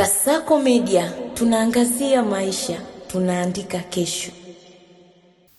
Kasako Media, tunaangazia maisha, tunaandika kesho.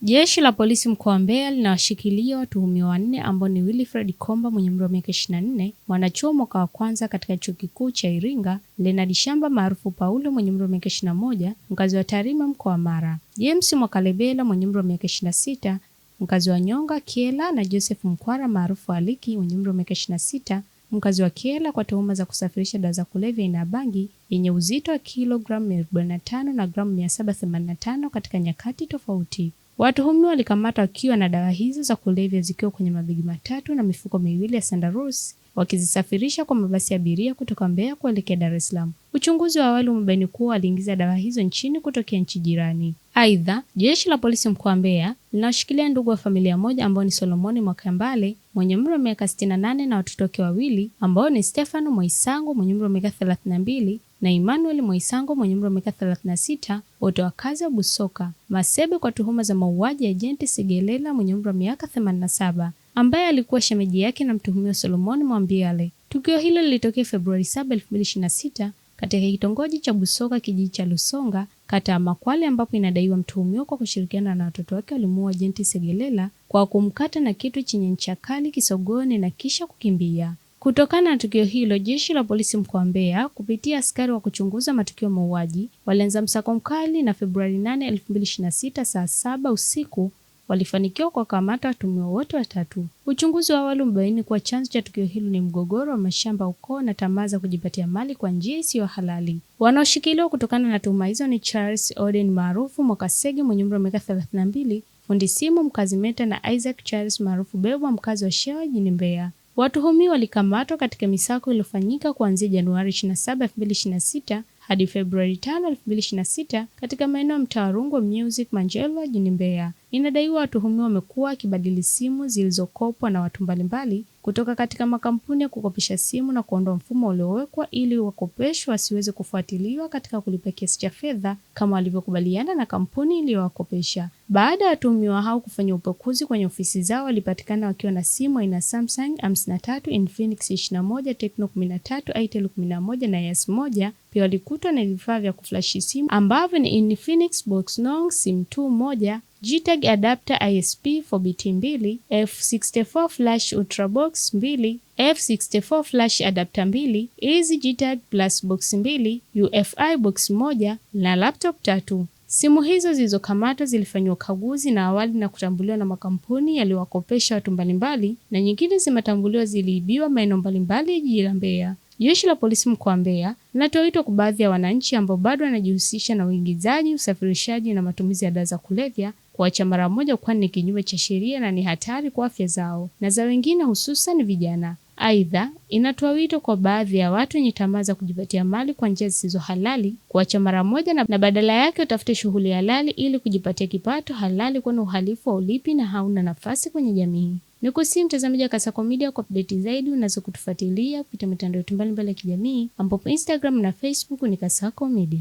Jeshi la polisi mkoa wa Mbeya linawashikilia watuhumiwa 4 ambao ni Wilfred Komba mwenye umri wa miaka 24, mwanachuo mwaka wa kwanza katika chuo kikuu cha Iringa, Leonard Shamba maarufu Paulo mwenye umri wa miaka 21, mkazi wa Tarime mkoa wa Mara, James Mwakalebela mwenye umri wa miaka 26, mkazi wa Nyonga Kiela, na Joseph Mkwara maarufu Aliki mwenye umri wa miaka 26, mkazi wa Kiela, kwa tuhuma za kusafirisha dawa za kulevya aina ya bangi yenye uzito wa kilogramu 45 na gramu 785 katika nyakati tofauti. Watuhumiwa walikamatwa wakiwa na dawa hizo za kulevya zikiwa kwenye mabegi matatu na mifuko miwili ya sandarusi, wakizisafirisha kwa mabasi ya abiria kutoka Mbeya kuelekea Dar es Salaam. Uchunguzi wa awali umebaini kuwa waliingiza dawa hizo nchini kutokea nchi jirani. Aidha, jeshi la polisi mkoa wa Mbeya linawashikilia ndugu wa familia moja ambao ni Solomoni Mwakambale mwenye umri wa miaka 68 na watoto wake wawili ambao ni Stefano Mwaisango mwenye umri wa miaka 32 na Emmanuel Mwaisango mwenye umri wa miaka 36, wote wakazi wa Busoka Masebe, kwa tuhuma za mauaji ya Agent Segelela mwenye umri wa miaka 87 ambaye alikuwa shemeji yake na mtuhumiwa Solomoni Mwambiale. Tukio hilo lilitokea Februari 7, 2026 katika kitongoji cha Busoka, kijiji cha Lusonga, kata ya Makwale, ambapo inadaiwa mtuhumiwa kwa kushirikiana na watoto wake walimuua Agent Segelela kwa kumkata na kitu chenye ncha kali kisogoni na kisha kukimbia. Kutokana na tukio hilo, jeshi la polisi mkoa wa Mbeya kupitia askari wa kuchunguza matukio mauaji walianza msako mkali, na Februari 8, 2026 saa 7 usiku walifanikiwa kuwakamata watuhumiwa wote watatu. Uchunguzi wa awali umebaini kuwa chanzo cha tukio hilo ni mgogoro wa mashamba ukoo na tamaa za kujipatia mali kwa njia isiyo halali. Wanaoshikiliwa kutokana na tuhuma hizo ni Charles Oden maarufu Mwakasege mwenye umri wa miaka 32, fundi simu mkazi Meta, na Isaac Charles maarufu Bebwa mkazi wa Shewa jijini Mbeya. Watuhumiwa walikamatwa katika misako iliyofanyika kuanzia Januari 27, 2026 hadi Februari 5, 2026 katika maeneo ya mtaa Rungwe Music Manjelo jijini Mbeya. Inadaiwa watuhumiwa wamekuwa wakibadili simu zilizokopwa na watu mbalimbali kutoka katika makampuni ya kukopesha simu na kuondoa mfumo uliowekwa ili wakopeshwa wasiweze kufuatiliwa katika kulipa kiasi cha fedha kama walivyokubaliana na kampuni iliyowakopesha. Baada ya watuhumiwa hao kufanya upekuzi kwenye ofisi zao, walipatikana wakiwa na simu aina Samsung 53, Infinix 21, Tecno 13, Itel 11 na Yas 1. Pia walikutwa na vifaa vya kuflashi simu ambavyo ni Infinix Boxnong Sim 2 1, G-Tag adapter ISP 4BT 2, F64 Flash Ultrabox 2, F64 Flash adapter 2, Easy G-Tag Plus Box 2, UFI Box 1 na laptop 3. Simu hizo zilizokamatwa zilifanywa ukaguzi na awali na kutambuliwa na makampuni yaliyowakopesha watu mbalimbali, na nyingine zimetambuliwa ziliibiwa maeneo mbalimbali ya jiji la Mbeya. Jeshi la polisi mkoa wa Mbeya linatoa wito kwa baadhi ya wananchi ambao bado wanajihusisha na uingizaji, usafirishaji na matumizi ya dawa za kulevya kuacha mara moja, kwani ni kinyume cha sheria na ni hatari kwa afya zao na za wengine, hususan vijana. Aidha, inatoa wito kwa baadhi ya watu wenye tamaa za kujipatia mali kwa njia zisizo halali kuacha mara moja na badala yake utafute shughuli halali ili kujipatia kipato halali, kwani uhalifu wa ulipi na hauna nafasi kwenye jamii. Nikusihi mtazamaji wa Kasako Media, kwa update zaidi unaweza kutufuatilia kupitia mitandao yetu mbalimbali ya kijamii ambapo Instagram na Facebook ni Kasako Media.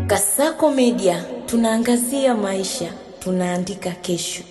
Kasako Media, tunaangazia maisha, tunaandika kesho.